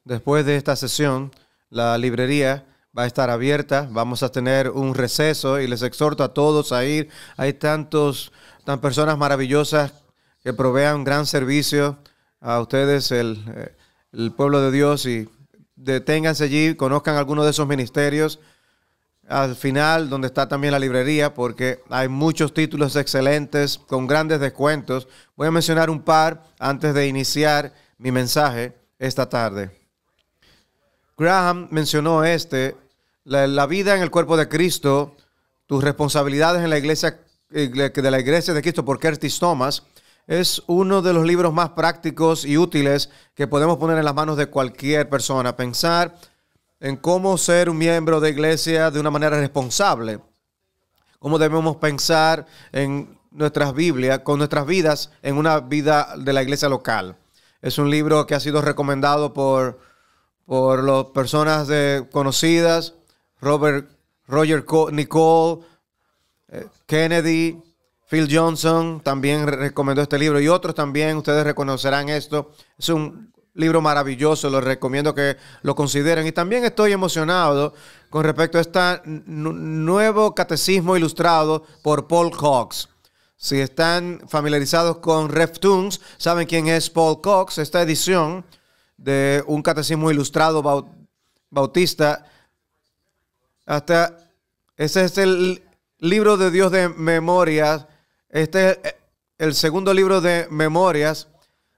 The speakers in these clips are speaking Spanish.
Después de esta sesión, la librería va a estar abierta. Vamos a tener un receso y les exhorto a todos a ir. Hay tan personas maravillosas que provean gran servicio a ustedes, el pueblo de Dios, y deténganse allí, conozcan algunos de esos ministerios. Al final, donde está también la librería, porque hay muchos títulos excelentes con grandes descuentos. Voy a mencionar un par antes de iniciar mi mensaje esta tarde. Graham mencionó la vida en el cuerpo de Cristo, tus responsabilidades en la iglesia de la iglesia de Cristo, por Curtis Thomas. Es uno de los libros más prácticos y útiles que podemos poner en las manos de cualquier persona. Pensar en cómo ser un miembro de iglesia de una manera responsable. Cómo debemos pensar en nuestras Biblias, con nuestras vidas, en una vida de la iglesia local. Es un libro que ha sido recomendado por las personas conocidas, Roger Nicole, Kennedy, Phil Johnson también recomendó este libro, y otros también. Ustedes reconocerán esto. Es un libro maravilloso, les recomiendo que lo consideren. Y también estoy emocionado con respecto a este nuevo catecismo ilustrado por Paul Cox. Si están familiarizados con RevTunes, saben quién es Paul Cox. Esta edición de un catecismo ilustrado bautista, ese es el libro de Dios de memorias. Este es el segundo libro de memorias,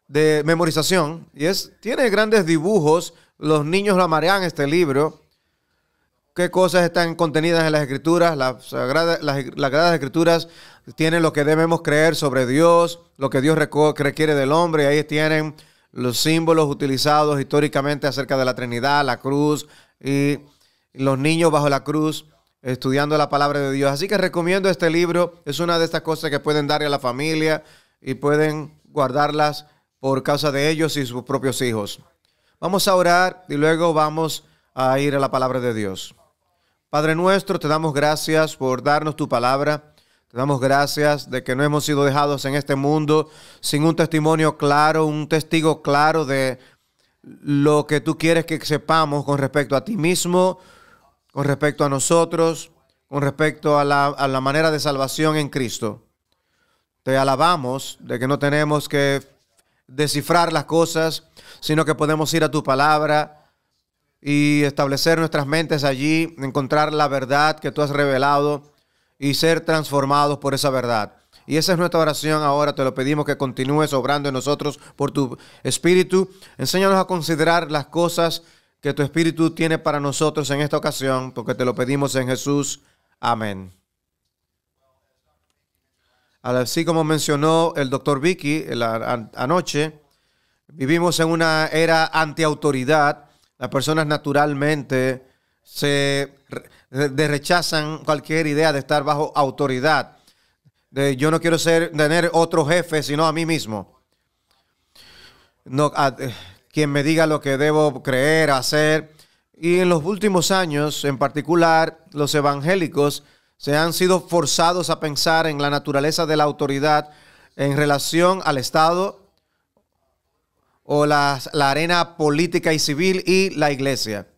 de memorización, y tiene grandes dibujos. Los niños lo amarán este libro. ¿Qué cosas están contenidas en las Escrituras? Las Sagradas Escrituras tienen lo que debemos creer sobre Dios, lo que Dios requiere del hombre, y ahí tienen los símbolos utilizados históricamente acerca de la Trinidad, la cruz y los niños bajo la cruz, estudiando la palabra de Dios. Así que recomiendo este libro. Es una de estas cosas que pueden darle a la familia y pueden guardarlas por causa de ellos y sus propios hijos. Vamos a orar y luego vamos a ir a la palabra de Dios. Padre nuestro, te damos gracias por darnos tu palabra. Te damos gracias de que no hemos sido dejados en este mundo sin un testimonio claro, un testigo claro de lo que tú quieres que sepamos con respecto a ti mismo, con respecto a nosotros, con respecto a la manera de salvación en Cristo. Te alabamos de que no tenemos que descifrar las cosas, sino que podemos ir a tu palabra y establecer nuestras mentes allí, encontrar la verdad que tú has revelado y ser transformados por esa verdad. Y esa es nuestra oración ahora. Te lo pedimos, que continúes obrando en nosotros por tu Espíritu. Enséñanos a considerar las cosas que tu Espíritu tiene para nosotros en esta ocasión, porque te lo pedimos en Jesús. Amén. Así como mencionó el doctor Vicky anoche, vivimos en una era antiautoridad. Las personas naturalmente rechazan cualquier idea de estar bajo autoridad. Yo no quiero tener otro jefe, sino a mí mismo. Quien me diga lo que debo creer, hacer. Y en los últimos años, en particular, los evangélicos se han sido forzados a pensar en la naturaleza de la autoridad en relación al Estado o la arena política y civil y la iglesia.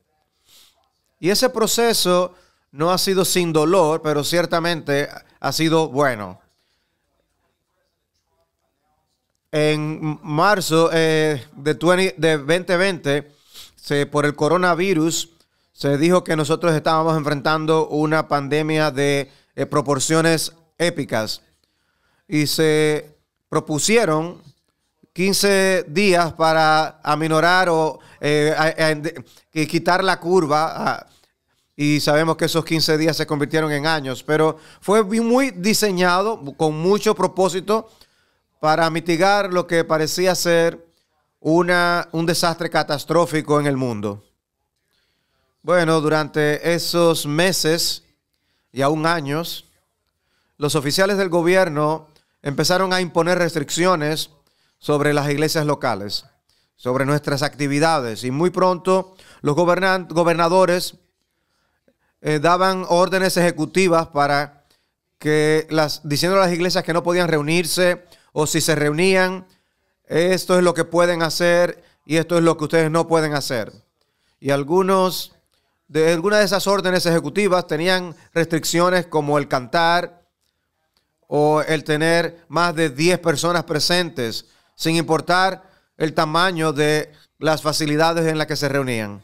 Y ese proceso no ha sido sin dolor, pero ciertamente ha sido bueno. En marzo de 2020, por el coronavirus, se dijo que nosotros estábamos enfrentando una pandemia de proporciones épicas. Y se propusieron 15 días para aminorar o quitar la curva. Y sabemos que esos 15 días se convirtieron en años. Pero fue muy diseñado, con mucho propósito, para mitigar lo que parecía ser un desastre catastrófico en el mundo. Bueno, durante esos meses y aún años, los oficiales del gobierno empezaron a imponer restricciones sobre las iglesias locales, sobre nuestras actividades, y muy pronto los gobernadores daban órdenes ejecutivas para diciendo a las iglesias que no podían reunirse, o si se reunían, esto es lo que pueden hacer, y esto es lo que ustedes no pueden hacer. Y algunas de esas órdenes ejecutivas tenían restricciones como el cantar o el tener más de 10 personas presentes, sin importar el tamaño de las facilidades en las que se reunían.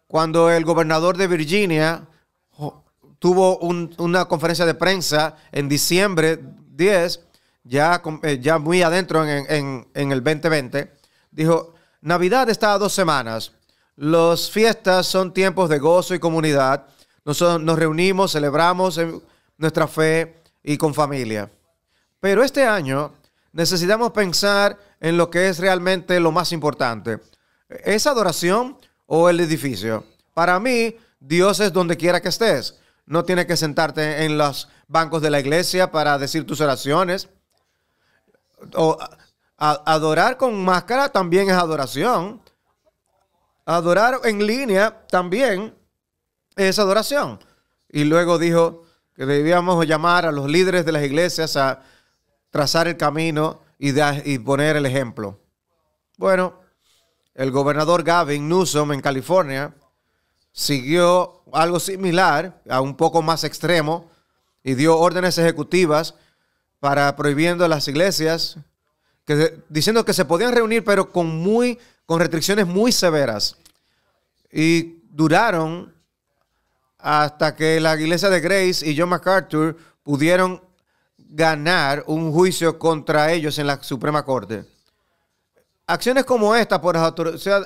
Cuando el gobernador de Virginia tuvo una conferencia de prensa en diciembre 10, ya muy adentro en el 2020, dijo: Navidad está a 2 semanas. Las fiestas son tiempos de gozo y comunidad. Nosotros nos reunimos, celebramos nuestra fe y con familia. Pero este año necesitamos pensar en lo que es realmente lo más importante. ¿Es adoración o el edificio? Para mí, Dios es donde quiera que estés. No tienes que sentarte en los bancos de la iglesia para decir tus oraciones. Adorar con máscara también es adoración. Adorar en línea también es adoración. Y luego dijo que debíamos llamar a los líderes de las iglesias a trazar el camino y poner el ejemplo. Bueno, el gobernador Gavin Newsom en California siguió algo similar, a un poco más extremo, y dio órdenes ejecutivas para prohibiendo las iglesias, diciendo que se podían reunir, pero con restricciones muy severas. Y duraron hasta que la iglesia de Grace y John MacArthur pudieron ganar un juicio contra ellos en la Suprema Corte. Acciones como esta por las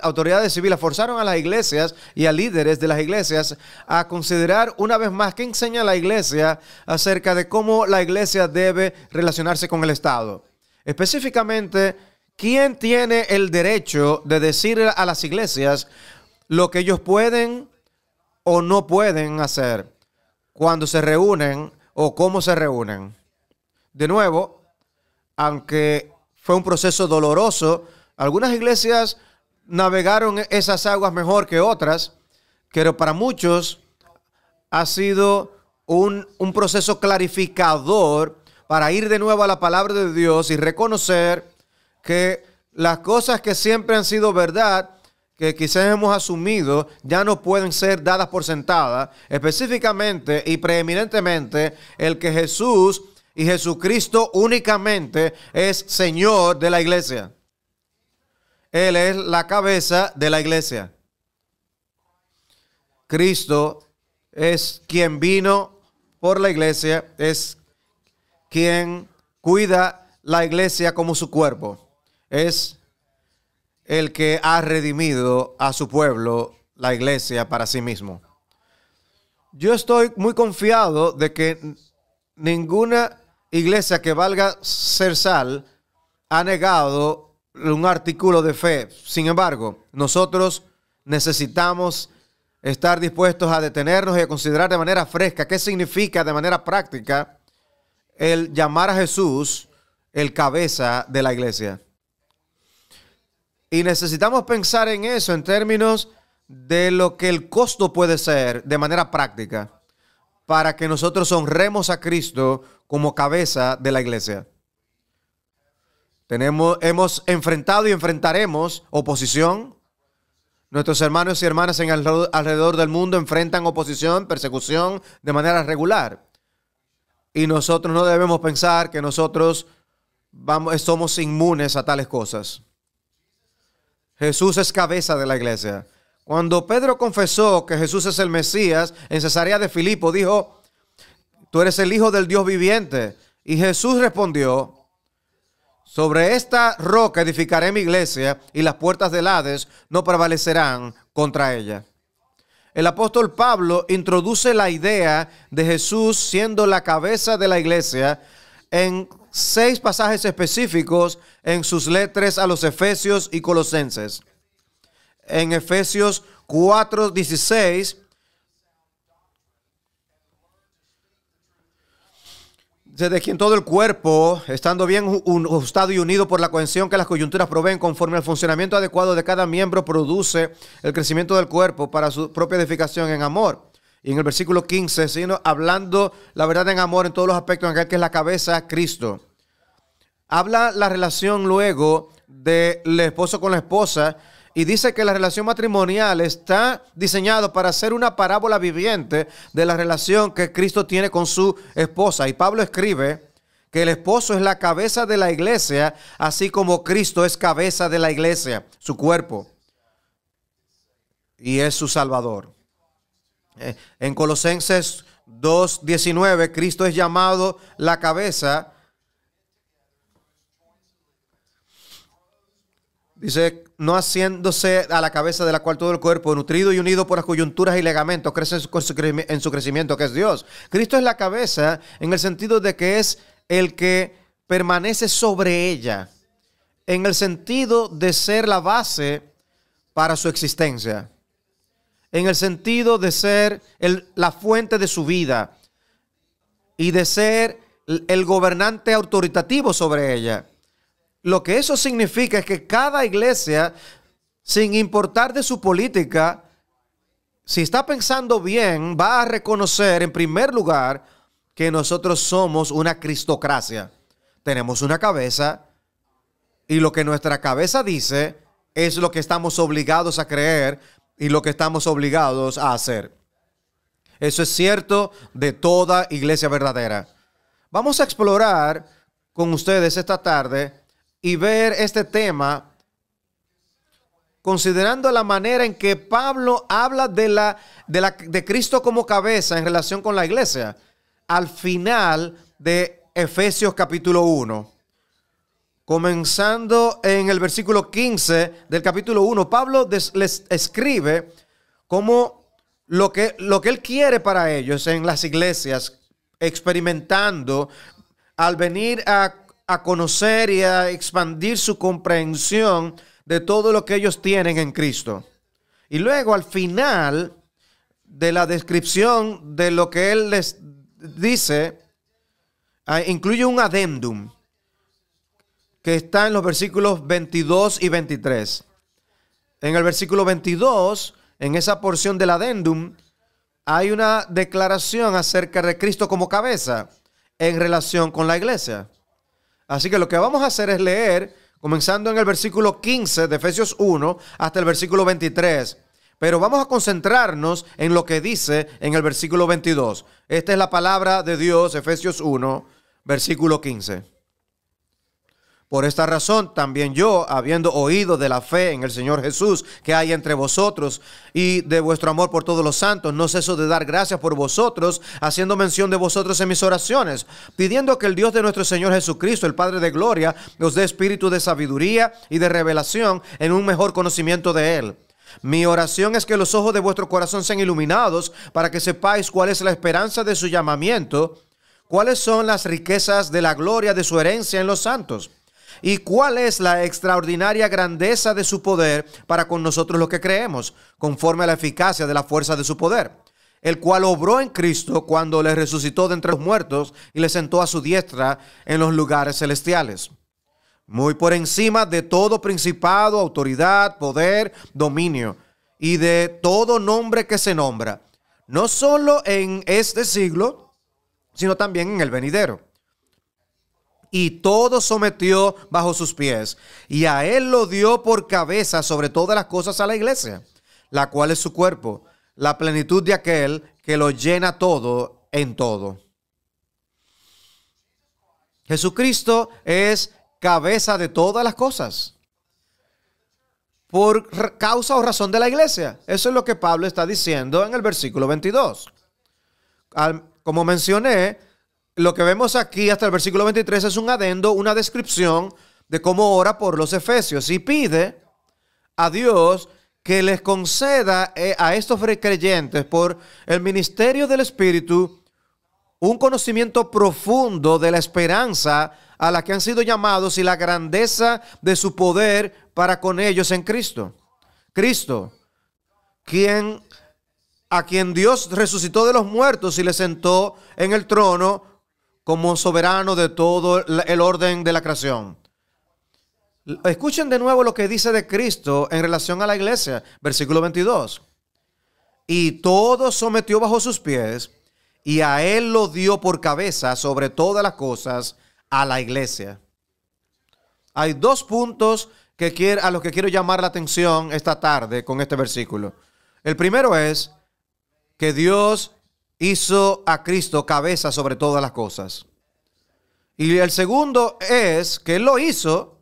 autoridades civiles forzaron a las iglesias y a líderes de las iglesias a considerar una vez más qué enseña la iglesia acerca de cómo la iglesia debe relacionarse con el Estado. Específicamente, ¿quién tiene el derecho de decir a las iglesias lo que ellos pueden o no pueden hacer cuando se reúnen o cómo se reúnen? De nuevo, aunque fue un proceso doloroso, algunas iglesias navegaron esas aguas mejor que otras, pero para muchos ha sido un proceso clarificador para ir de nuevo a la palabra de Dios y reconocer que las cosas que siempre han sido verdad, que quizás hemos asumido, ya no pueden ser dadas por sentadas, específicamente y preeminentemente el que Jesús y Jesucristo únicamente es Señor de la iglesia. Él es la cabeza de la iglesia. Cristo es quien vino por la iglesia, es quien cuida la iglesia como su cuerpo. Es el que ha redimido a su pueblo, la iglesia, para sí mismo. Yo estoy muy confiado de que ninguna iglesia que valga ser sal ha negado un artículo de fe. Sin embargo, nosotros necesitamos estar dispuestos a detenernos y a considerar de manera fresca qué significa de manera práctica el llamar a Jesús el cabeza de la iglesia. Y necesitamos pensar en eso en términos de lo que el costo puede ser de manera práctica para que nosotros honremos a Cristo como cabeza de la iglesia. Hemos enfrentado y enfrentaremos oposición. Nuestros hermanos y hermanas alrededor del mundo enfrentan oposición, persecución de manera regular. Y nosotros no debemos pensar que nosotros somos inmunes a tales cosas. Jesús es cabeza de la iglesia. Cuando Pedro confesó que Jesús es el Mesías, en Cesarea de Filipo dijo: tú eres el Hijo del Dios viviente. Y Jesús respondió: sobre esta roca edificaré mi iglesia, y las puertas del Hades no prevalecerán contra ella. El apóstol Pablo introduce la idea de Jesús siendo la cabeza de la iglesia en 6 pasajes específicos en sus letras a los Efesios y Colosenses. En Efesios 4:16, de quien todo el cuerpo, estando bien ajustado y unido por la cohesión que las coyunturas proveen, conforme al funcionamiento adecuado de cada miembro, produce el crecimiento del cuerpo para su propia edificación en amor. Y en el versículo 15, sino hablando la verdad en amor en todos los aspectos, en aquel que es la cabeza, Cristo. Habla la relación luego del esposo con la esposa, y dice que la relación matrimonial está diseñado para ser una parábola viviente de la relación que Cristo tiene con su esposa. Y Pablo escribe que el esposo es la cabeza de la iglesia, así como Cristo es cabeza de la iglesia, su cuerpo, y es su Salvador. En Colosenses 2:19, Cristo es llamado la cabeza. Dice, no haciéndose a la cabeza de la cual todo el cuerpo, nutrido y unido por las coyunturas y ligamentos, crece en su crecimiento, que es Dios. Cristo es la cabeza en el sentido de que es el que permanece sobre ella, en el sentido de ser la base para su existencia, en el sentido de ser la fuente de su vida y de ser el gobernante autoritativo sobre ella. Lo que eso significa es que cada iglesia, sin importar de su política, si está pensando bien, va a reconocer en primer lugar que nosotros somos una cristocracia. Tenemos una cabeza y lo que nuestra cabeza dice es lo que estamos obligados a creer y lo que estamos obligados a hacer. Eso es cierto de toda iglesia verdadera. Vamos a explorar con ustedes esta tarde y ver este tema considerando la manera en que Pablo habla de Cristo como cabeza en relación con la iglesia al final de Efesios capítulo 1. Comenzando en el versículo 15 del capítulo 1, Pablo les escribe como lo que él quiere para ellos en las iglesias, experimentando al venir a conocer y a expandir su comprensión de todo lo que ellos tienen en Cristo. Y luego al final de la descripción de lo que él les dice, incluye un adendum que está en los versículos 22 y 23. En el versículo 22, en esa porción del adendum, hay una declaración acerca de Cristo como cabeza en relación con la iglesia. Así que lo que vamos a hacer es leer, comenzando en el versículo 15 de Efesios 1 hasta el versículo 23. Pero vamos a concentrarnos en lo que dice en el versículo 22. Esta es la palabra de Dios, Efesios 1, versículo 15. Por esta razón, también yo, habiendo oído de la fe en el Señor Jesús que hay entre vosotros y de vuestro amor por todos los santos, no ceso de dar gracias por vosotros, haciendo mención de vosotros en mis oraciones, pidiendo que el Dios de nuestro Señor Jesucristo, el Padre de gloria, os dé espíritu de sabiduría y de revelación en un mejor conocimiento de Él. Mi oración es que los ojos de vuestro corazón sean iluminados para que sepáis cuál es la esperanza de su llamamiento, cuáles son las riquezas de la gloria de su herencia en los santos, y cuál es la extraordinaria grandeza de su poder para con nosotros los que creemos, conforme a la eficacia de la fuerza de su poder, el cual obró en Cristo cuando le resucitó de entre los muertos y le sentó a su diestra en los lugares celestiales, muy por encima de todo principado, autoridad, poder, dominio, y de todo nombre que se nombra, no solo en este siglo, sino también en el venidero. Y todo sometió bajo sus pies, y a él lo dio por cabeza sobre todas las cosas a la iglesia, la cual es su cuerpo, la plenitud de aquel que lo llena todo en todo. Jesucristo es cabeza de todas las cosas, por causa o razón de la iglesia. Eso es lo que Pablo está diciendo en el versículo 22. Como mencioné, lo que vemos aquí hasta el versículo 23 es un adendo, una descripción de cómo ora por los efesios y pide a Dios que les conceda a estos creyentes por el ministerio del Espíritu un conocimiento profundo de la esperanza a la que han sido llamados y la grandeza de su poder para con ellos en Cristo. Cristo, a quien Dios resucitó de los muertos y le sentó en el trono como soberano de todo el orden de la creación. Escuchen de nuevo lo que dice de Cristo en relación a la iglesia. Versículo 22. Y todo sometió bajo sus pies, y a él lo dio por cabeza sobre todas las cosas a la iglesia. Hay dos puntos a los que quiero llamar la atención esta tarde con este versículo. El primero es que Dios hizo a Cristo cabeza sobre todas las cosas. Y el segundo es que Él lo hizo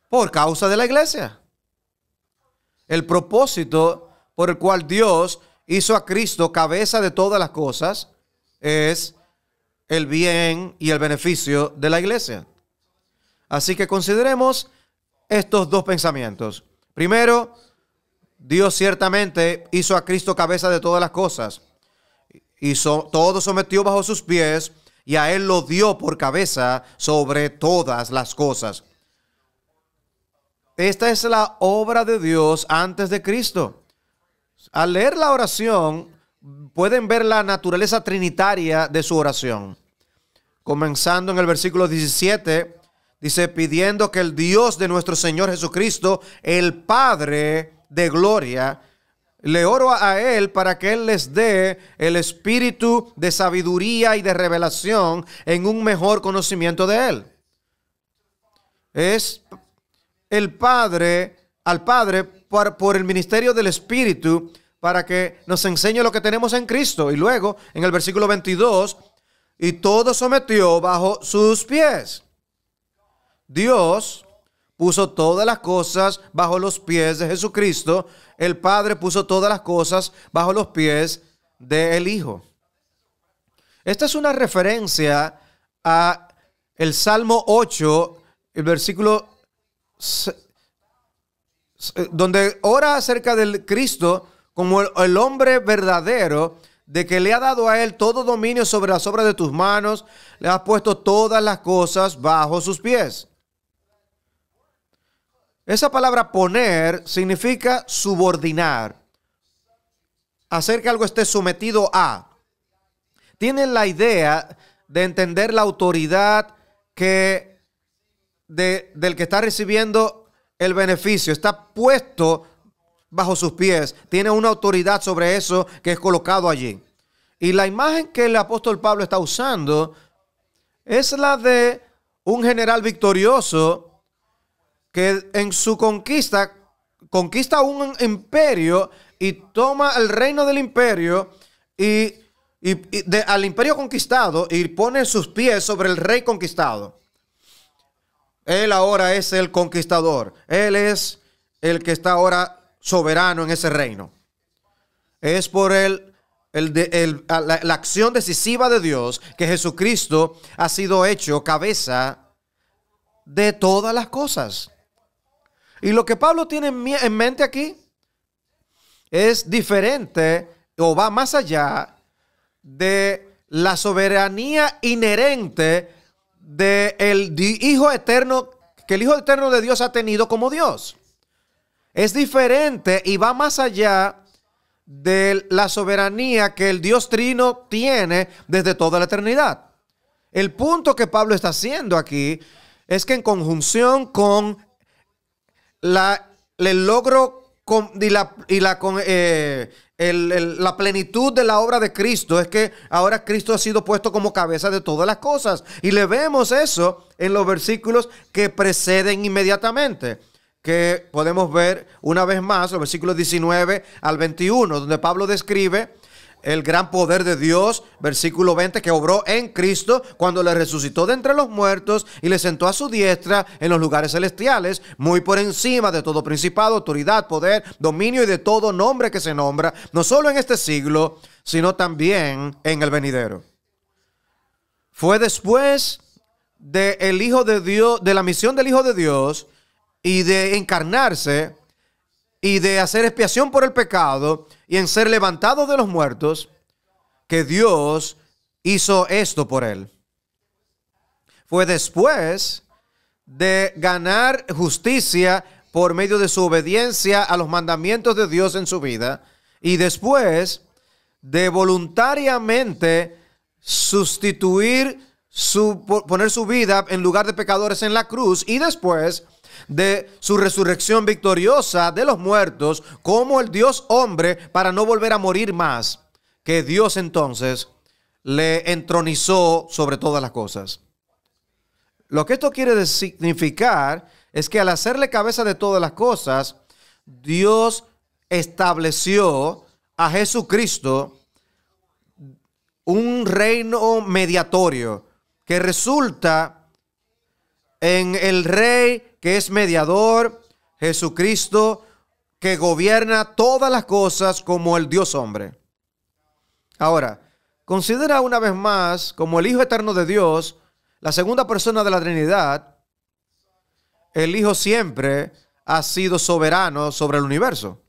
por causa de la iglesia. El propósito por el cual Dios hizo a Cristo cabeza de todas las cosas es el bien y el beneficio de la iglesia. Así que consideremos estos dos pensamientos. Primero, Dios ciertamente hizo a Cristo cabeza de todas las cosas. Todo sometió bajo sus pies y a Él lo dio por cabeza sobre todas las cosas. Esta es la obra de Dios antes de Cristo. Al leer la oración, pueden ver la naturaleza trinitaria de su oración. Comenzando en el versículo 17, dice, pidiendo que el Dios de nuestro Señor Jesucristo, el Padre de gloria, le oro a Él para que Él les dé el espíritu de sabiduría y de revelación en un mejor conocimiento de Él. Es al Padre por el ministerio del Espíritu para que nos enseñe lo que tenemos en Cristo. Y luego, en el versículo 22, y todo sometió bajo sus pies. Dios puso todas las cosas bajo los pies de Jesucristo. El Padre puso todas las cosas bajo los pies del Hijo. Esta es una referencia a el Salmo 8, el versículo donde ora acerca del Cristo como el hombre verdadero, de que le ha dado a Él todo dominio sobre las obras de tus manos, le ha puesto todas las cosas bajo sus pies. Esa palabra poner significa subordinar, hacer que algo esté sometido a. Tienen la idea de entender la autoridad del que está recibiendo el beneficio. Está puesto bajo sus pies. Tiene una autoridad sobre eso que es colocado allí. Y la imagen que el apóstol Pablo está usando es la de un general victorioso que en su conquista un imperio y toma el reino del imperio al imperio conquistado y pone sus pies sobre el rey conquistado. Él ahora es el conquistador. Él es el que está ahora soberano en ese reino. Es por la acción decisiva de Dios que Jesucristo ha sido hecho cabeza de todas las cosas. Y lo que Pablo tiene en mente aquí es diferente o va más allá de la soberanía inherente del Hijo eterno, que el Hijo eterno de Dios ha tenido como Dios. Es diferente y va más allá de la soberanía que el Dios Trino tiene desde toda la eternidad. El punto que Pablo está haciendo aquí es que en conjunción con el logro la plenitud de la obra de Cristo, es que ahora Cristo ha sido puesto como cabeza de todas las cosas. Y le vemos eso en los versículos que preceden inmediatamente, que podemos ver una vez más, los versículos 19 al 21, donde Pablo describe el gran poder de Dios, versículo 20, que obró en Cristo cuando le resucitó de entre los muertos y le sentó a su diestra en los lugares celestiales, muy por encima de todo principado, autoridad, poder, dominio y de todo nombre que se nombra, no solo en este siglo, sino también en el venidero. Fue después del Hijo de Dios, de la misión del Hijo de Dios y de encarnarse y de hacer expiación por el pecado y en ser levantado de los muertos, que Dios hizo esto por él. Fue después de ganar justicia por medio de su obediencia a los mandamientos de Dios en su vida y después de voluntariamente poner su vida en lugar de pecadores en la cruz y después de su resurrección victoriosa de los muertos como el Dios hombre para no volver a morir más, que Dios entonces le entronizó sobre todas las cosas. Lo que esto quiere significar es que al hacerle cabeza de todas las cosas, Dios estableció a Jesucristo un reino mediatorio que resulta en el Rey que es mediador, Jesucristo, que gobierna todas las cosas como el Dios hombre. Ahora, considera una vez más como el Hijo eterno de Dios, la segunda persona de la Trinidad. El Hijo siempre ha sido soberano sobre el universo.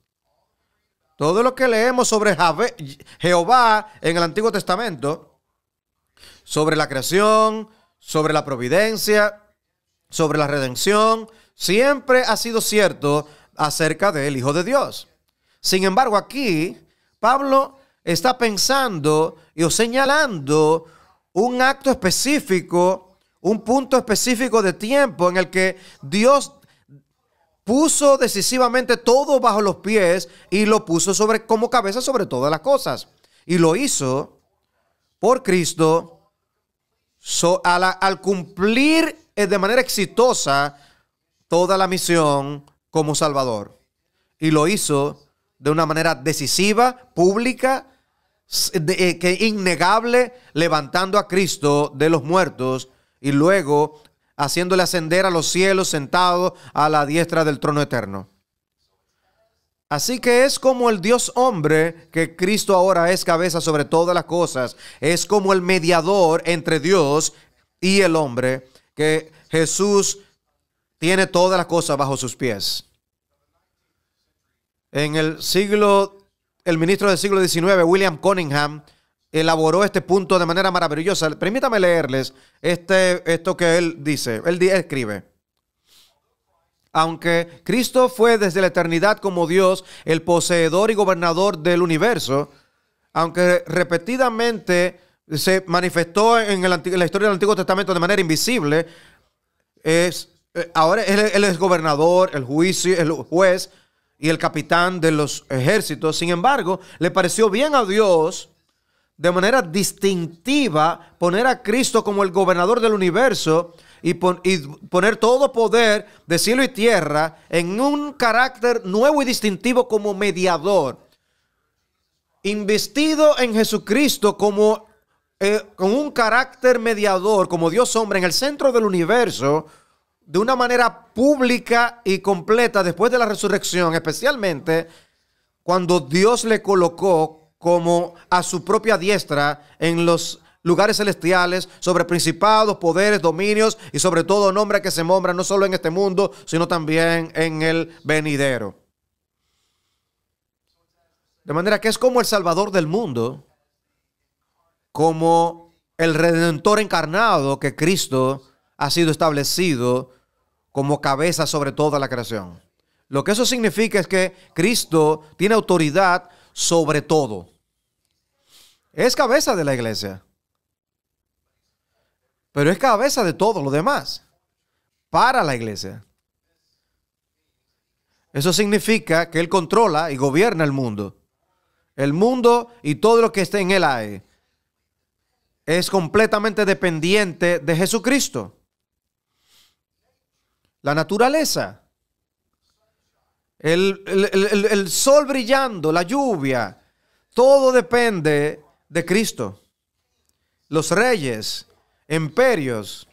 Todo lo que leemos sobre Jehová en el Antiguo Testamento, sobre la creación, sobre la providencia, sobre la redención, siempre ha sido cierto acerca del Hijo de Dios. Sin embargo, aquí Pablo está pensando o señalando un acto específico, un punto específico de tiempo en el que Dios puso decisivamente todo bajo los pies y lo puso como cabeza sobre todas las cosas. Y lo hizo por Cristo al cumplir de manera exitosa toda la misión como Salvador. Y lo hizo de una manera decisiva, pública, innegable, levantando a Cristo de los muertos y luego haciéndole ascender a los cielos, sentado a la diestra del trono eterno. Así que es como el Dios hombre que Cristo ahora es cabeza sobre todas las cosas. Es como el mediador entre Dios y el hombre, que Jesús tiene todas las cosas bajo sus pies. En el ministro del siglo XIX, William Cunningham, elaboró este punto de manera maravillosa. Permítame leerles esto que él dice. Él escribe: aunque Cristo fue desde la eternidad como Dios, el poseedor y gobernador del universo, aunque repetidamente se manifestó en la historia del Antiguo Testamento de manera invisible, ahora él es gobernador, el juez y el capitán de los ejércitos. Sin embargo, le pareció bien a Dios de manera distintiva poner a Cristo como el gobernador del universo y poner todo poder de cielo y tierra en un carácter nuevo y distintivo como mediador, investido en Jesucristo como con un carácter mediador, como Dios hombre en el centro del universo, de una manera pública y completa después de la resurrección, especialmente cuando Dios le colocó como a su propia diestra en los lugares celestiales, sobre principados, poderes, dominios y sobre todo nombre que se nombra no solo en este mundo, sino también en el venidero. De manera que es como el Salvador del mundo, como el Redentor encarnado, que Cristo ha sido establecido como cabeza sobre toda la creación. Lo que eso significa es que Cristo tiene autoridad sobre todo. Es cabeza de la iglesia, pero es cabeza de todo lo demás para la iglesia. Eso significa que Él controla y gobierna el mundo. El mundo y todo lo que esté en él hay es completamente dependiente de Jesucristo. La naturaleza, el sol brillando, la lluvia, todo depende de Cristo. Los reyes, imperios,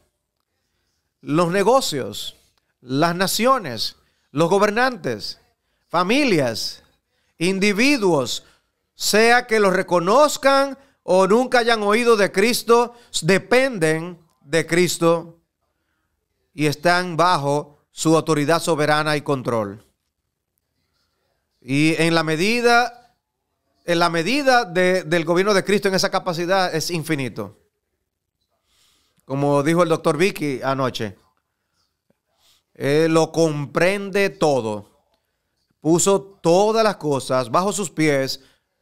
los negocios, las naciones, los gobernantes, familias, individuos, sea que los reconozcan o nunca hayan oído de Cristo, dependen de Cristo y están bajo su autoridad soberana y control. Y en la medida del gobierno de Cristo en esa capacidad es infinito. Como dijo el doctor Vicky anoche, lo comprende todo. Puso todas las cosas bajo sus pies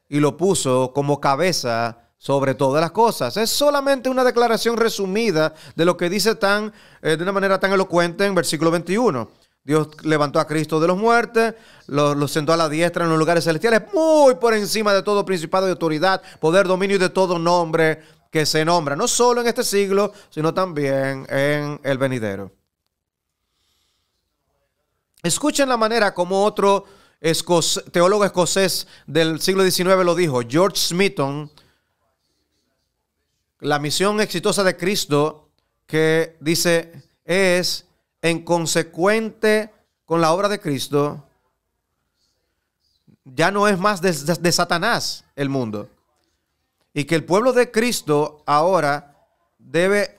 y lo puso como cabeza sobre todas las cosas. Es solamente una declaración resumida de lo que dice de una manera tan elocuente en versículo 21. Dios levantó a Cristo de los muertos, lo sentó a la diestra en los lugares celestiales, muy por encima de todo principado y autoridad, poder, dominio y de todo nombre que se nombra, no solo en este siglo, sino también en el venidero. Escuchen la manera como otro teólogo escocés del siglo XIX lo dijo, George Smeaton. La misión exitosa de Cristo, que dice, es en consecuente con la obra de Cristo, ya no es más de Satanás el mundo. Y que el pueblo de Cristo ahora debe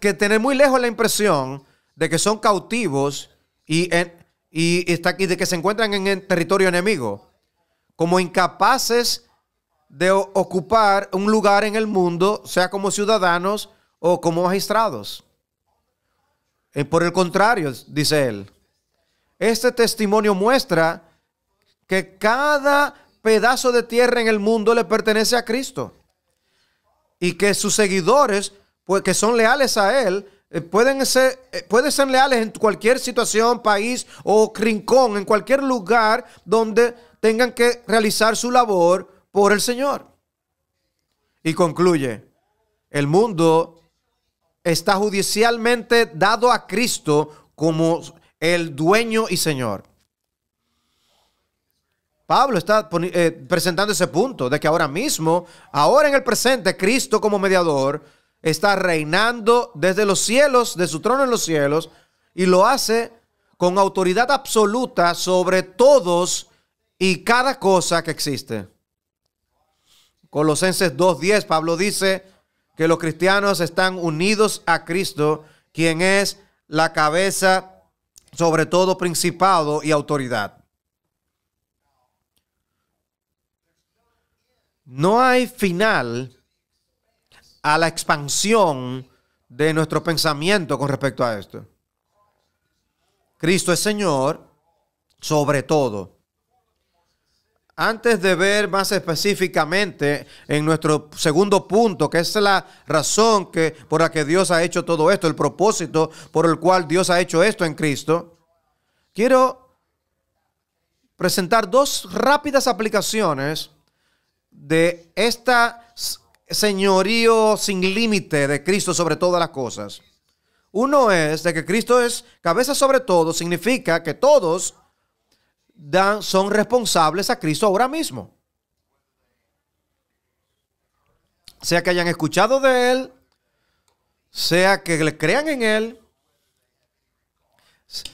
que tener muy lejos la impresión de que son cautivos y de que se encuentran en el territorio enemigo, como incapaces de ocupar un lugar en el mundo, sea como ciudadanos o como magistrados. Por el contrario, dice él, este testimonio muestra que cada pedazo de tierra en el mundo le pertenece a Cristo y que sus seguidores, pues, que son leales a él, pueden ser leales en cualquier situación, país o rincón, en cualquier lugar donde tengan que realizar su labor por el Señor. Y concluye, el mundo está judicialmente dado a Cristo como el dueño y Señor. Pablo está presentando ese punto de que ahora mismo, ahora en el presente, Cristo como mediador está reinando desde los cielos, de su trono en los cielos, y lo hace con autoridad absoluta sobre todos y cada cosa que existe. Colosenses 2:10, Pablo dice que los cristianos están unidos a Cristo, quien es la cabeza sobre todo principado y autoridad. No hay final a la expansión de nuestro pensamiento con respecto a esto. Cristo es Señor sobre todo. Antes de ver más específicamente en nuestro segundo punto, que es la razón por la que Dios ha hecho todo esto, el propósito por el cual Dios ha hecho esto en Cristo, quiero presentar dos rápidas aplicaciones de esta señorío sin límite de Cristo sobre todas las cosas. Uno es de que Cristo es cabeza sobre todo, significa que todos son responsables a Cristo ahora mismo. Sea que hayan escuchado de Él, sea que le crean en Él,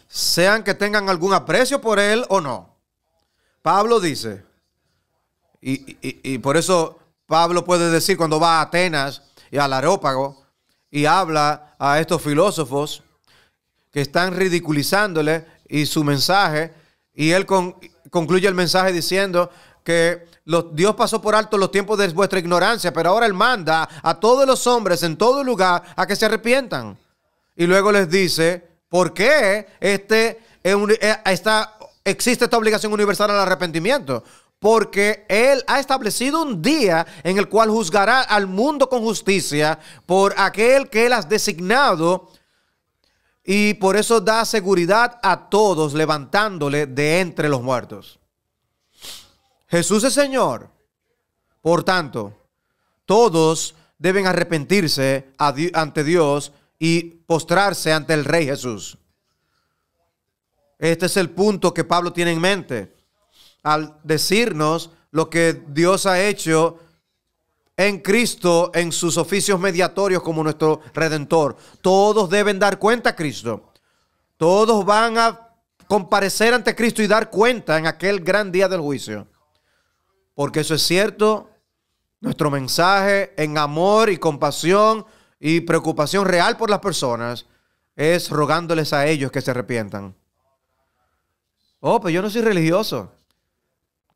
sean que tengan algún aprecio por Él o no. Pablo dice, y por eso Pablo puede decir cuando va a Atenas y al Areópago y habla a estos filósofos que están ridiculizándole y su mensaje, y él concluye el mensaje diciendo que Dios pasó por alto los tiempos de vuestra ignorancia, pero ahora Él manda a todos los hombres en todo lugar a que se arrepientan. Y luego les dice, ¿por qué existe esta obligación universal al arrepentimiento? Porque Él ha establecido un día en el cual juzgará al mundo con justicia por aquel que Él ha designado. Y por eso da seguridad a todos, levantándole de entre los muertos. Jesús es Señor. Por tanto, todos deben arrepentirse ante Dios y postrarse ante el Rey Jesús. Este es el punto que Pablo tiene en mente al decirnos lo que Dios ha hecho en Cristo, en sus oficios mediatorios como nuestro Redentor. Todos deben dar cuenta a Cristo. Todos van a comparecer ante Cristo y dar cuenta en aquel gran día del juicio. Porque eso es cierto. Nuestro mensaje en amor y compasión y preocupación real por las personas es rogándoles a ellos que se arrepientan. Oh, pero yo no soy religioso.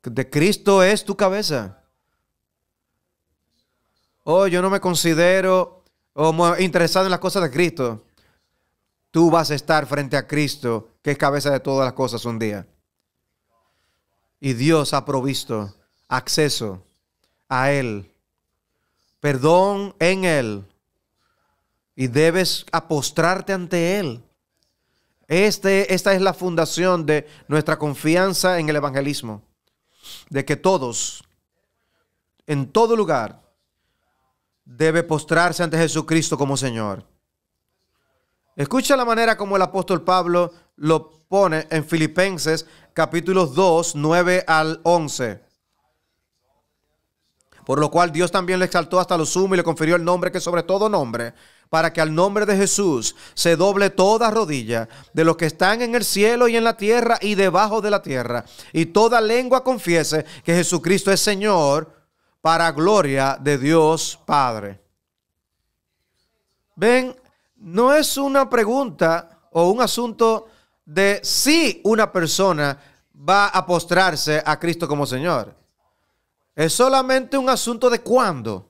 De Cristo es tu cabeza. Oh, yo no me considero interesado en las cosas de Cristo. Tú vas a estar frente a Cristo, que es cabeza de todas las cosas un día. Y Dios ha provisto acceso a Él, perdón en Él, y debes postrarte ante Él. Esta es la fundación de nuestra confianza en el evangelismo, de que todos, en todo lugar, debe postrarse ante Jesucristo como Señor. Escucha la manera como el apóstol Pablo lo pone en Filipenses capítulos 2, 9 al 11. Por lo cual Dios también le exaltó hasta lo sumo y le confirió el nombre que es sobre todo nombre, para que al nombre de Jesús se doble toda rodilla de los que están en el cielo y en la tierra y debajo de la tierra, y toda lengua confiese que Jesucristo es Señor, para gloria de Dios Padre. Ven, no es una pregunta o un asunto de si una persona va a postrarse a Cristo como Señor. Es solamente un asunto de cuándo.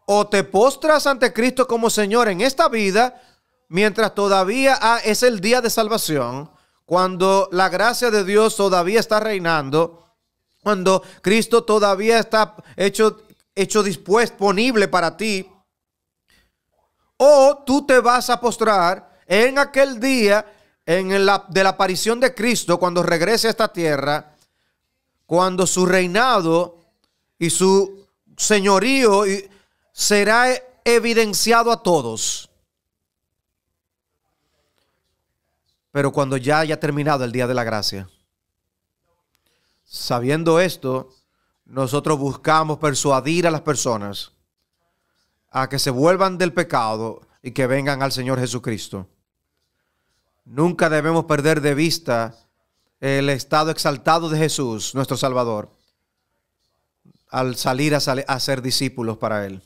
O te postras ante Cristo como Señor en esta vida, mientras todavía es el día de salvación, cuando la gracia de Dios todavía está reinando, cuando Cristo todavía está hecho disponible para ti. O tú te vas a postrar en aquel día de la aparición de Cristo, cuando regrese a esta tierra, cuando su reinado y su señorío será evidenciado a todos. Pero cuando ya haya terminado el día de la gracia. Sabiendo esto, nosotros buscamos persuadir a las personas a que se vuelvan del pecado y que vengan al Señor Jesucristo. Nunca debemos perder de vista el estado exaltado de Jesús, nuestro Salvador, al salir a ser discípulos para Él.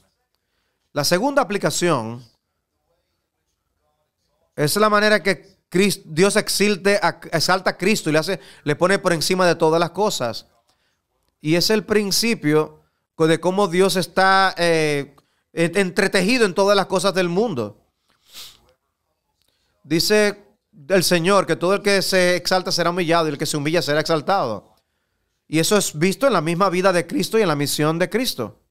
La segunda aplicación es la manera que Dios exalta a Cristo y le pone por encima de todas las cosas. Y es el principio de cómo Dios está entretejido en todas las cosas del mundo. Dice el Señor que todo el que se exalta será humillado y el que se humilla será exaltado. Y eso es visto en la misma vida de Cristo y en la misión de Cristo.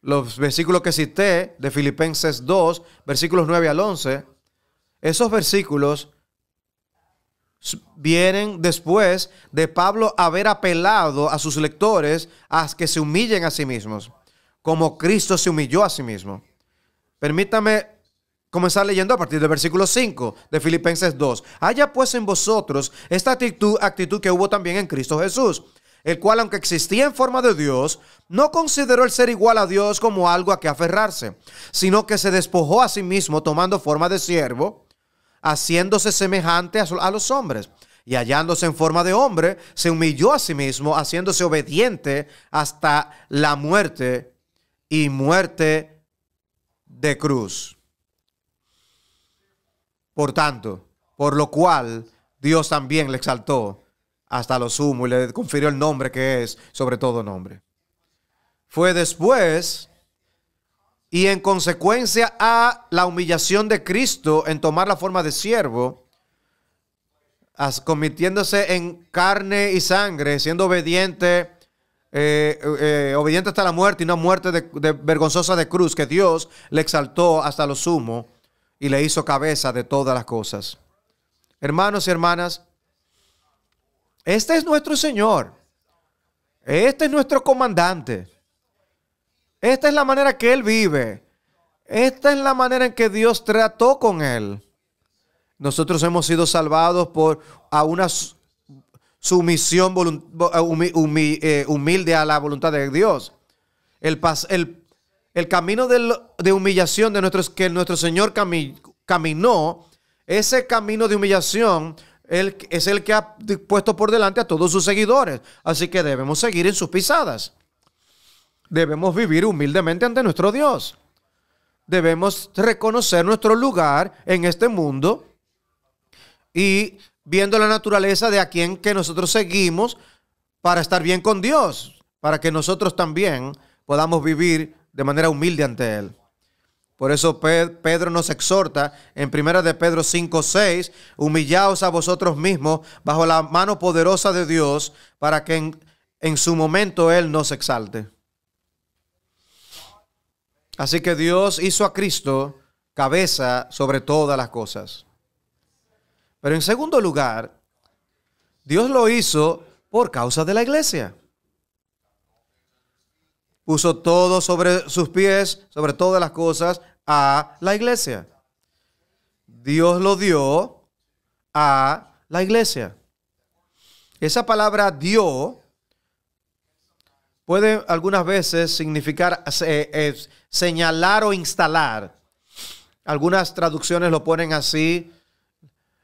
Los versículos que cité de Filipenses 2, versículos 9 al 11, esos versículos vienen después de Pablo haber apelado a sus lectores a que se humillen a sí mismos, como Cristo se humilló a sí mismo. Permítame comenzar leyendo a partir del versículo 5 de Filipenses 2. Haya pues en vosotros esta actitud que hubo también en Cristo Jesús, el cual, aunque existía en forma de Dios, no consideró el ser igual a Dios como algo a que aferrarse, sino que se despojó a sí mismo tomando forma de siervo, haciéndose semejante a los hombres. Y hallándose en forma de hombre, se humilló a sí mismo, haciéndose obediente hasta la muerte y muerte de cruz. Por tanto, por lo cual Dios también le exaltó hasta lo sumo y le confirió el nombre que es sobre todo nombre. Fue después y en consecuencia a la humillación de Cristo en tomar la forma de siervo, convirtiéndose en carne y sangre, siendo obediente, obediente hasta la muerte y no muerte vergonzosa de cruz, que Dios le exaltó hasta lo sumo y le hizo cabeza de todas las cosas. Hermanos y hermanas, este es nuestro Señor. Este es nuestro comandante. Esta es la manera que Él vive. Esta es la manera en que Dios trató con Él. Nosotros hemos sido salvados a una sumisión humilde a la voluntad de Dios. El camino de humillación que nuestro Señor caminó, ese camino de humillación es el que ha puesto por delante a todos sus seguidores. Así que debemos seguir en sus pisadas. Debemos vivir humildemente ante nuestro Dios. Debemos reconocer nuestro lugar en este mundo y viendo la naturaleza de a quien que nosotros seguimos para estar bien con Dios, para que nosotros también podamos vivir de manera humilde ante Él. Por eso Pedro nos exhorta en 1 de Pedro 5:6, humillaos a vosotros mismos bajo la mano poderosa de Dios para que en su momento Él nos exalte. Así que Dios hizo a Cristo cabeza sobre todas las cosas. Pero en segundo lugar, Dios lo hizo por causa de la iglesia. puso todo sobre sus pies, sobre todas las cosas, a la iglesia. Dios lo dio a la iglesia. Esa palabra dio puede algunas veces significar señalar o instalar. Algunas traducciones lo ponen así.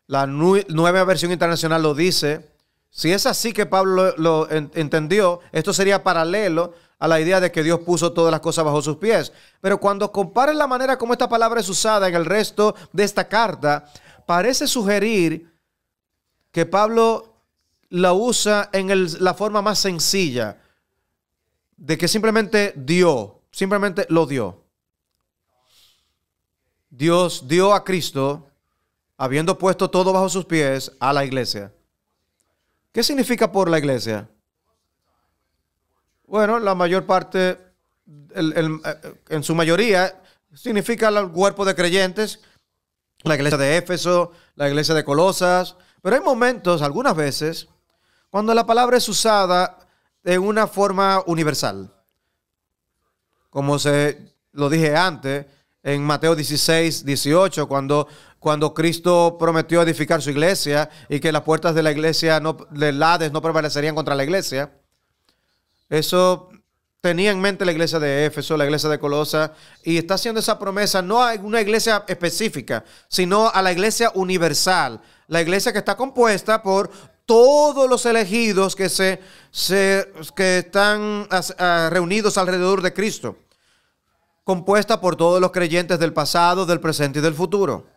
La Nueva Versión Internacional lo dice. Si es así que Pablo lo entendió, esto sería paralelo a la idea de que Dios puso todas las cosas bajo sus pies. Pero cuando compares la manera como esta palabra es usada en el resto de esta carta, parece sugerir que Pablo la usa en la forma más sencilla, de que simplemente dio, simplemente lo dio. Dios dio a Cristo, habiendo puesto todo bajo sus pies, a la iglesia. ¿Qué significa por la iglesia? Bueno, la mayor parte, en su mayoría, significa el cuerpo de creyentes, la iglesia de Éfeso, la iglesia de Colosas. Pero hay momentos, algunas veces, cuando la palabra es usada en una forma universal. Como lo dije antes, en Mateo 16, 18, cuando Cristo prometió edificar su iglesia y que las puertas de la iglesia del Hades no prevalecerían contra la iglesia. Eso tenía en mente la iglesia de Éfeso, la iglesia de Colosas, y está haciendo esa promesa no a una iglesia específica, sino a la iglesia universal, la iglesia que está compuesta por todos los elegidos que están reunidos alrededor de Cristo, compuesta por todos los creyentes del pasado, del presente y del futuro.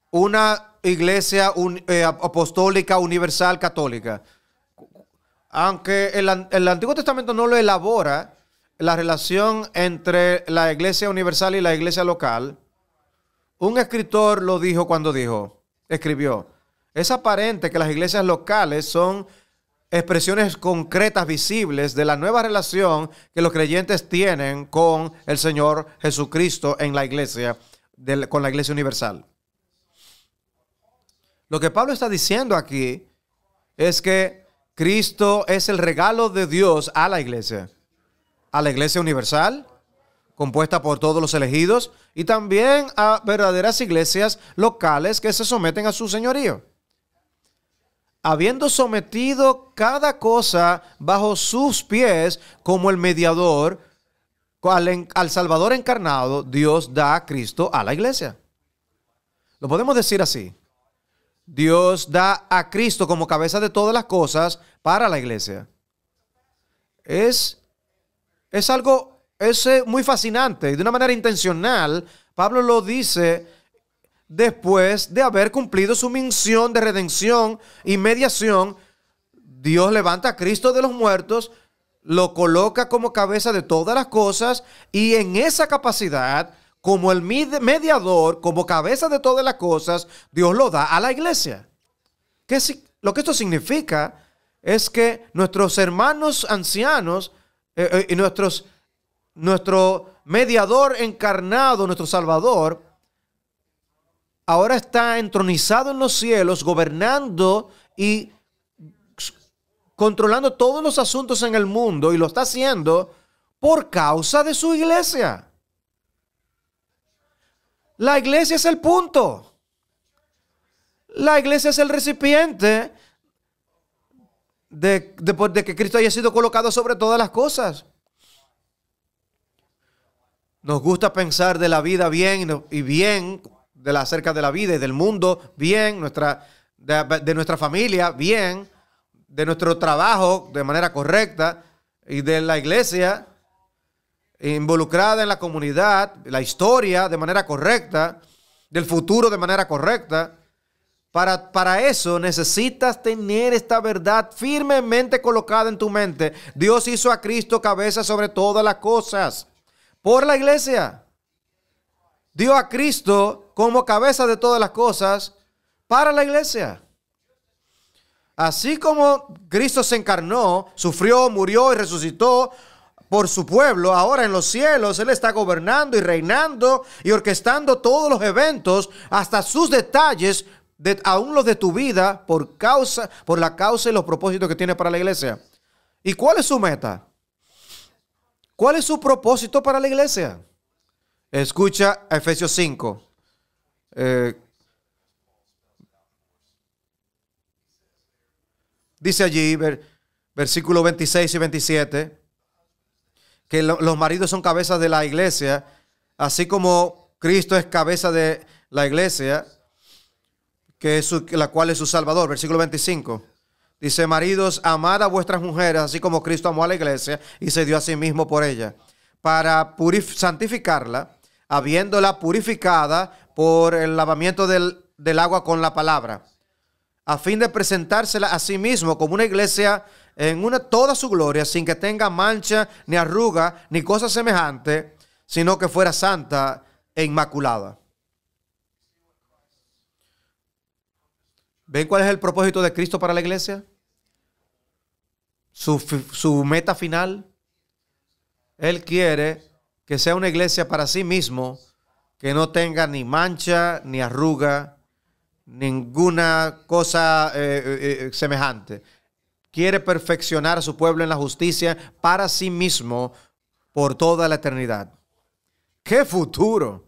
Una iglesia apostólica, universal, católica. Aunque el Antiguo Testamento no lo elabora, la relación entre la iglesia universal y la iglesia local, un escritor lo dijo cuando escribió, es aparente que las iglesias locales son expresiones concretas, visibles de la nueva relación que los creyentes tienen con el Señor Jesucristo en la iglesia, con la iglesia universal. Lo que Pablo está diciendo aquí es que Cristo es el regalo de Dios a la iglesia universal, compuesta por todos los elegidos, y también a verdaderas iglesias locales que se someten a su señorío. Habiendo sometido cada cosa bajo sus pies como el mediador, al Salvador encarnado, Dios da a Cristo a la iglesia. Lo podemos decir así. Dios da a Cristo como cabeza de todas las cosas para la iglesia. Es algo muy fascinante y de una manera intencional. Pablo lo dice después de haber cumplido su misión de redención y mediación. Dios levanta a Cristo de los muertos, lo coloca como cabeza de todas las cosas, y en esa capacidad, como el mediador, como cabeza de todas las cosas, Dios lo da a la iglesia. Lo que esto significa es que nuestros hermanos ancianos y nuestro mediador encarnado, nuestro Salvador, ahora está entronizado en los cielos, gobernando y controlando todos los asuntos en el mundo, y lo está haciendo por causa de su iglesia. La iglesia es el punto. La iglesia es el recipiente de que Cristo haya sido colocado sobre todas las cosas. Nos gusta pensar de la vida bien y bien, acerca de la vida y del mundo bien, de nuestra familia bien, de nuestro trabajo de manera correcta, y de la iglesia involucrada en la comunidad, la historia de manera correcta, del futuro de manera correcta. Para eso necesitas tener esta verdad firmemente colocada en tu mente. Dios hizo a Cristo cabeza sobre todas las cosas por la iglesia. Dio a Cristo como cabeza de todas las cosas para la iglesia. Así como Cristo se encarnó, sufrió, murió y resucitó por su pueblo, ahora en los cielos Él está gobernando y reinando y orquestando todos los eventos, hasta sus detalles, aún los de tu vida, por la causa y los propósitos que tiene para la iglesia. ¿Y cuál es su meta? ¿Cuál es su propósito para la iglesia? Escucha a Efesios 5. Dice allí, versículos 26 y 27, que los maridos son cabezas de la iglesia, así como Cristo es cabeza de la iglesia, la cual es su Salvador. Versículo 25. Dice: maridos, amad a vuestras mujeres, así como Cristo amó a la iglesia y se dio a sí mismo por ella, para santificarla, habiéndola purificada por el lavamiento del agua con la palabra, a fin de presentársela a sí mismo como una iglesia en toda su gloria, sin que tenga mancha, ni arruga, ni cosa semejante, sino que fuera santa e inmaculada. ¿Ven cuál es el propósito de Cristo para la iglesia? Su meta final. Él quiere que sea una iglesia para sí mismo, que no tenga ni mancha, ni arruga, ninguna cosa semejante. Quiere perfeccionar a su pueblo en la justicia para sí mismo por toda la eternidad. ¡Qué futuro!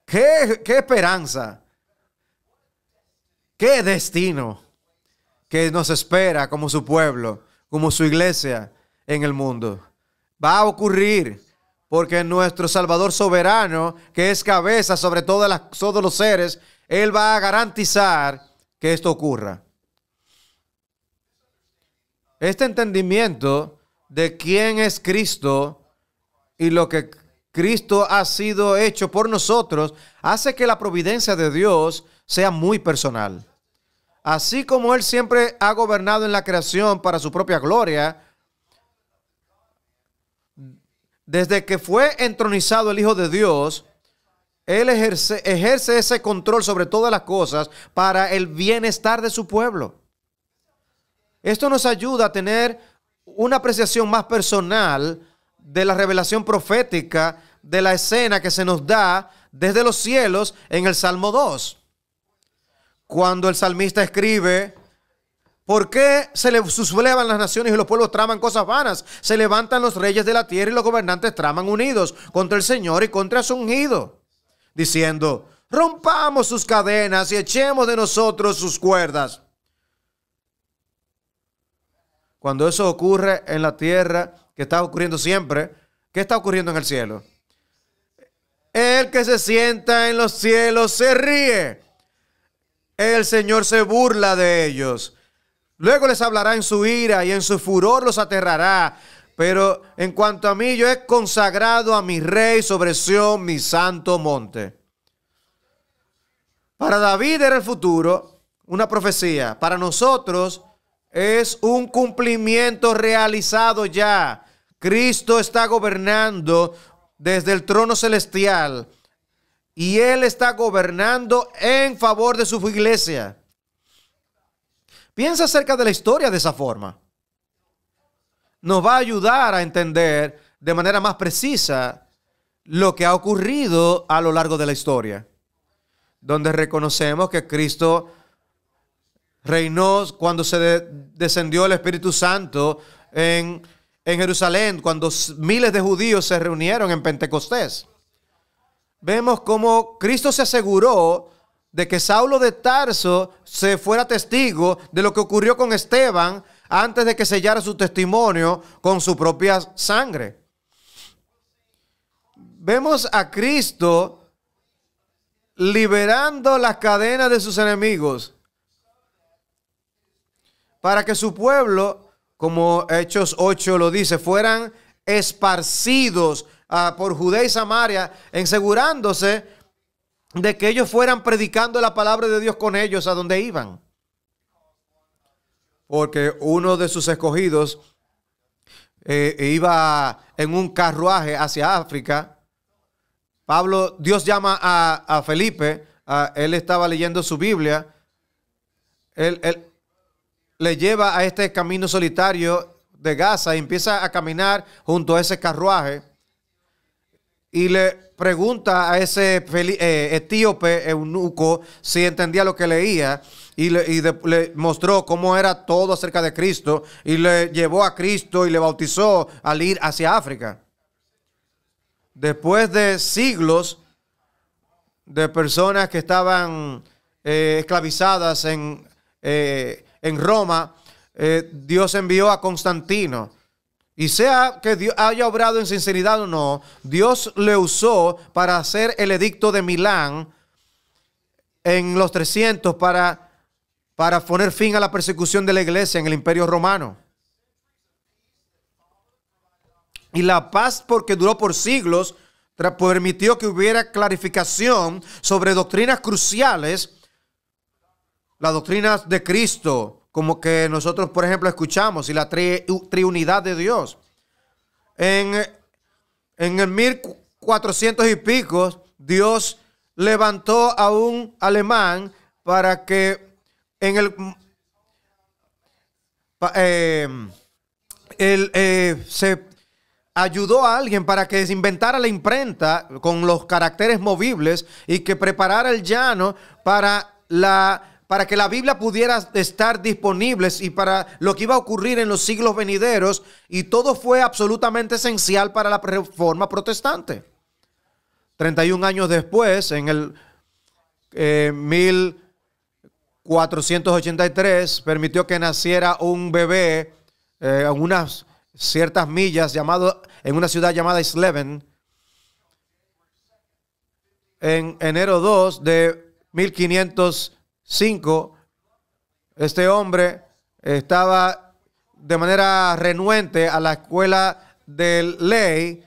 ¡Qué esperanza! ¡Qué destino que nos espera como su pueblo, como su iglesia en el mundo! Va a ocurrir porque nuestro Salvador soberano, que es cabeza sobre todos los seres, Él va a garantizar que esto ocurra. Este entendimiento de quién es Cristo y lo que Cristo ha sido hecho por nosotros hace que la providencia de Dios sea muy personal. Así como Él siempre ha gobernado en la creación para su propia gloria, desde que fue entronizado el Hijo de Dios, Él ejerce ese control sobre todas las cosas para el bienestar de su pueblo. Esto nos ayuda a tener una apreciación más personal de la revelación profética de la escena que se nos da desde los cielos en el Salmo 2. Cuando el salmista escribe: ¿por qué se sublevan las naciones y los pueblos traman cosas vanas? Se levantan los reyes de la tierra y los gobernantes traman unidos contra el Señor y contra su ungido, diciendo: rompamos sus cadenas y echemos de nosotros sus cuerdas. Cuando eso ocurre en la tierra, que está ocurriendo siempre, ¿qué está ocurriendo en el cielo? El que se sienta en los cielos se ríe. El Señor se burla de ellos. Luego les hablará en su ira y en su furor los aterrará. Pero en cuanto a mí, yo he consagrado a mi rey sobre Sión, mi santo monte. Para David era el futuro una profecía. Para nosotros es un cumplimiento realizado ya. Cristo está gobernando desde el trono celestial. Y Él está gobernando en favor de su iglesia. Piensa acerca de la historia de esa forma. Nos va a ayudar a entender de manera más precisa lo que ha ocurrido a lo largo de la historia, donde reconocemos que Cristo reinó cuando se descendió el Espíritu Santo en Jerusalén, cuando miles de judíos se reunieron en Pentecostés. Vemos cómo Cristo se aseguró de que Saulo de Tarso se fuera testigo de lo que ocurrió con Esteban antes de que sellara su testimonio con su propia sangre. Vemos a Cristo liberando las cadenas de sus enemigos para que su pueblo, como Hechos 8 lo dice, fueran esparcidos por Judea y Samaria, asegurándose de que ellos fueran predicando la palabra de Dios con ellos a donde iban. Porque uno de sus escogidos iba en un carruaje hacia África. Dios llama a Felipe, él estaba leyendo su Biblia, él le lleva a este camino solitario de Gaza y empieza a caminar junto a ese carruaje. y le pregunta a ese etíope eunuco si entendía lo que leía, y le mostró cómo era todo acerca de Cristo, y le llevó a Cristo y le bautizó al ir hacia África. Después de siglos de personas que estaban esclavizadas en Roma, Dios envió a Constantino. Y sea que Dios haya obrado en sinceridad o no, Dios le usó para hacer el edicto de Milán en los 300 para poner fin a la persecución de la iglesia en el Imperio Romano. Y la paz, porque duró por siglos, permitió que hubiera clarificación sobre doctrinas cruciales, las doctrinas de Cristo, como que nosotros, por ejemplo, escuchamos, y la triunidad de Dios. En el 1400 y pico, Dios levantó a un alemán para que se ayudó a alguien para que se inventara la imprenta con los caracteres movibles y que preparara el llano para que la Biblia pudiera estar disponible y para lo que iba a ocurrir en los siglos venideros, y todo fue absolutamente esencial para la reforma protestante. 31 años después, en el 1483, permitió que naciera un bebé a unas ciertas millas en una ciudad llamada Sleben, en enero 2 de 1505. Este hombre estaba de manera renuente a la escuela de ley,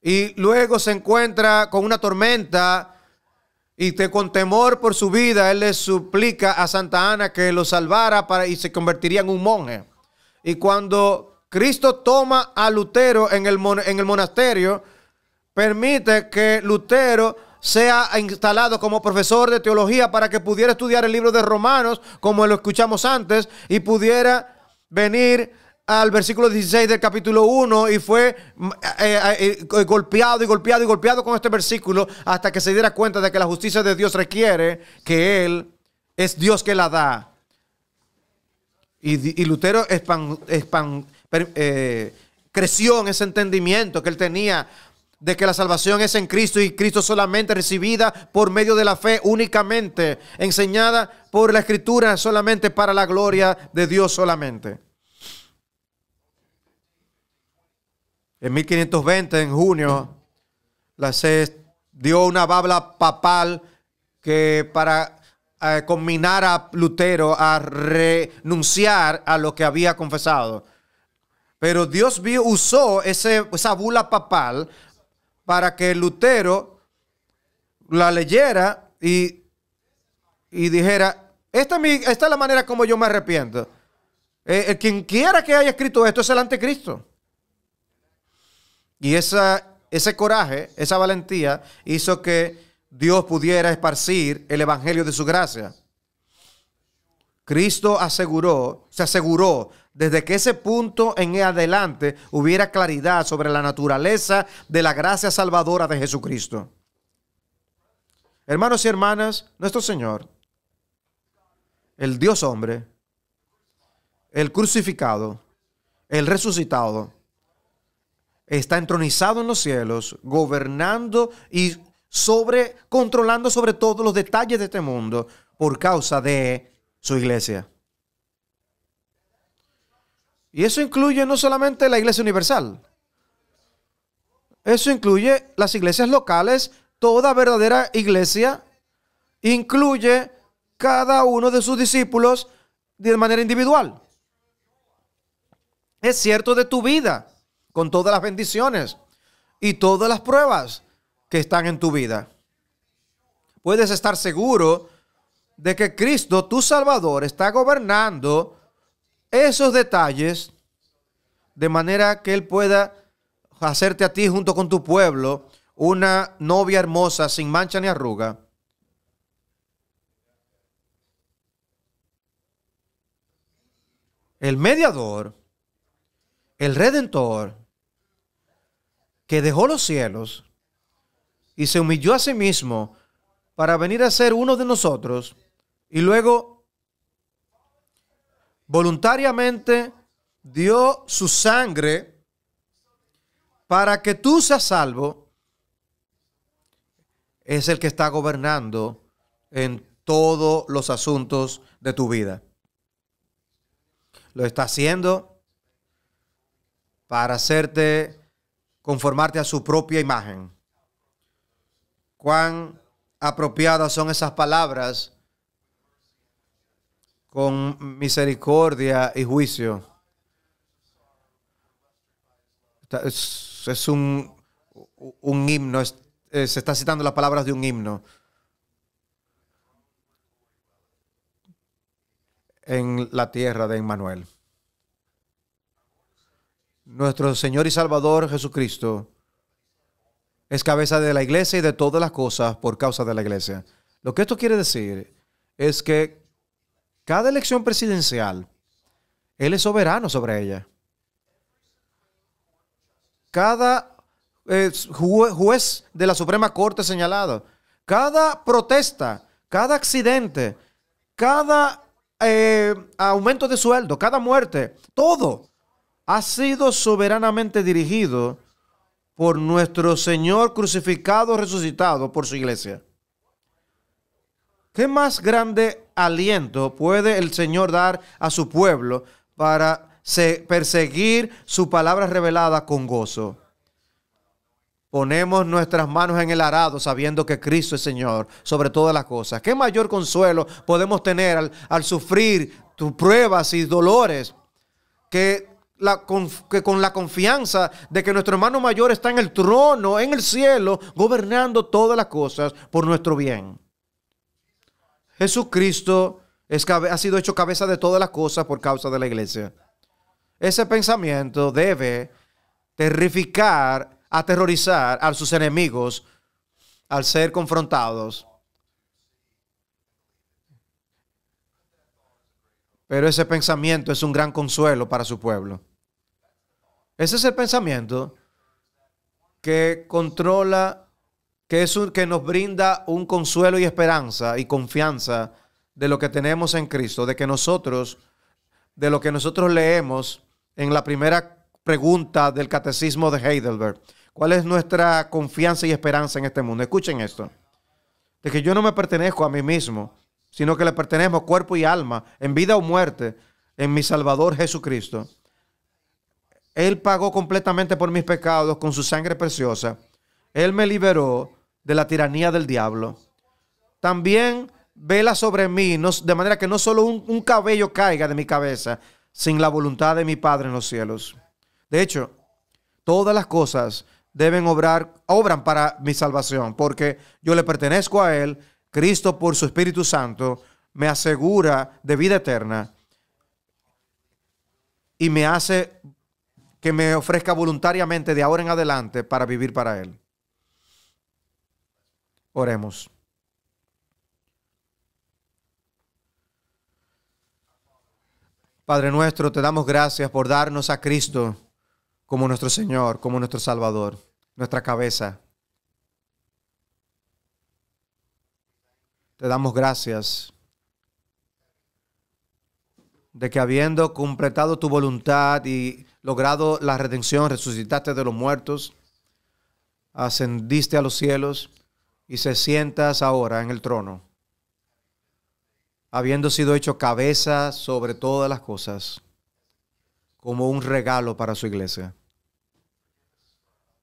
y luego se encuentra con una tormenta, y con temor por su vida, él le suplica a Santa Ana que lo salvara y se convertiría en un monje. Y cuando Cristo toma a Lutero en el monasterio, permite que Lutero sea instalado como profesor de teología para que pudiera estudiar el libro de Romanos, como lo escuchamos antes, y pudiera venir al versículo 16 del capítulo 1, y fue golpeado y golpeado y golpeado con este versículo hasta que se diera cuenta de que la justicia de Dios requiere que Él es Dios que la da. Y Lutero creció en ese entendimiento que él tenía de que la salvación es en Cristo, y Cristo solamente recibida por medio de la fe, únicamente enseñada por la Escritura, solamente para la gloria de Dios solamente. En 1520, en junio, se dio una babla papal que para conminar a Lutero a renunciar a lo que había confesado. Pero Dios usó esa bula papal para que Lutero la leyera y dijera: esta es la manera como yo me arrepiento. Quien quiera que haya escrito esto es el anticristo. Y ese coraje, esa valentía, hizo que Dios pudiera esparcir el evangelio de su gracia. Cristo se aseguró desde que ese punto en adelante hubiera claridad sobre la naturaleza de la gracia salvadora de Jesucristo. Hermanos y hermanas, nuestro Señor, el Dios hombre, el crucificado, el resucitado, está entronizado en los cielos, gobernando y controlando sobre todos los detalles de este mundo por causa de su iglesia. Y eso incluye no solamente la iglesia universal, eso incluye las iglesias locales. Toda verdadera iglesia incluye cada uno de sus discípulos de manera individual. Es cierto de tu vida, con todas las bendiciones y todas las pruebas que están en tu vida. Puedes estar seguro de que Cristo, tu Salvador, está gobernando esos detalles de manera que Él pueda hacerte a ti junto con tu pueblo una novia hermosa, sin mancha ni arruga. El mediador, el redentor, que dejó los cielos y se humilló a sí mismo para venir a ser uno de nosotros y luego voluntariamente dio su sangre para que tú seas salvo, es el que está gobernando en todos los asuntos de tu vida. Lo está haciendo para hacerte conformarte a su propia imagen. Cuán apropiadas son esas palabras: con misericordia y juicio. Es un himno, se está citando las palabras de un himno en la tierra de Emmanuel. Nuestro Señor y Salvador Jesucristo es cabeza de la iglesia y de todas las cosas por causa de la iglesia. Lo que esto quiere decir es que cada elección presidencial, Él es soberano sobre ella. Cada juez de la Suprema Corte señalado, cada protesta, cada accidente, cada aumento de sueldo, cada muerte, todo ha sido soberanamente dirigido por nuestro Señor crucificado, resucitado por su iglesia. ¿Qué más grande aliento puede el Señor dar a su pueblo para perseguir su palabra revelada con gozo? Ponemos nuestras manos en el arado sabiendo que Cristo es Señor sobre todas las cosas. ¿Qué mayor consuelo podemos tener al sufrir tus pruebas y dolores que con la confianza de que nuestro hermano mayor está en el trono, en el cielo, gobernando todas las cosas por nuestro bien? Jesucristo ha sido hecho cabeza de todas las cosas por causa de la iglesia. Ese pensamiento debe terrificar, aterrorizar a sus enemigos al ser confrontados. Pero ese pensamiento es un gran consuelo para su pueblo. Ese es el pensamiento que controla, que nos brinda un consuelo y esperanza y confianza de lo que tenemos en Cristo, de lo que nosotros leemos en la primera pregunta del Catecismo de Heidelberg. ¿Cuál es nuestra confianza y esperanza en este mundo? Escuchen esto: de que yo no me pertenezco a mí mismo, sino que le pertenezco cuerpo y alma, en vida o muerte, en mi Salvador Jesucristo. Él pagó completamente por mis pecados con su sangre preciosa. Él me liberó de la tiranía del diablo. También vela sobre mí, de manera que no solo un cabello caiga de mi cabeza sin la voluntad de mi Padre en los cielos. De hecho, todas las cosas obran para mi salvación, porque yo le pertenezco a Él. Cristo, por su Espíritu Santo, me asegura de vida eterna y me hace que me ofrezca voluntariamente de ahora en adelante para vivir para Él. Oremos. Padre nuestro, te damos gracias por darnos a Cristo como nuestro Señor, como nuestro Salvador, nuestra cabeza. Te damos gracias de que, habiendo completado tu voluntad y logrado la redención, resucitaste de los muertos, ascendiste a los cielos y se sientas ahora en el trono, habiendo sido hecho cabeza sobre todas las cosas, como un regalo para su iglesia.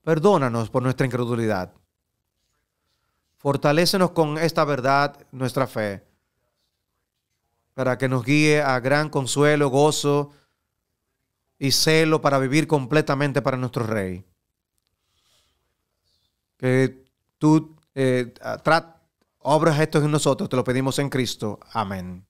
Perdónanos por nuestra incredulidad. Fortalécenos con esta verdad, nuestra fe, para que nos guíe a gran consuelo, gozo y celo para vivir completamente para nuestro Rey. Que tú obras esto en nosotros, te lo pedimos en Cristo. Amén.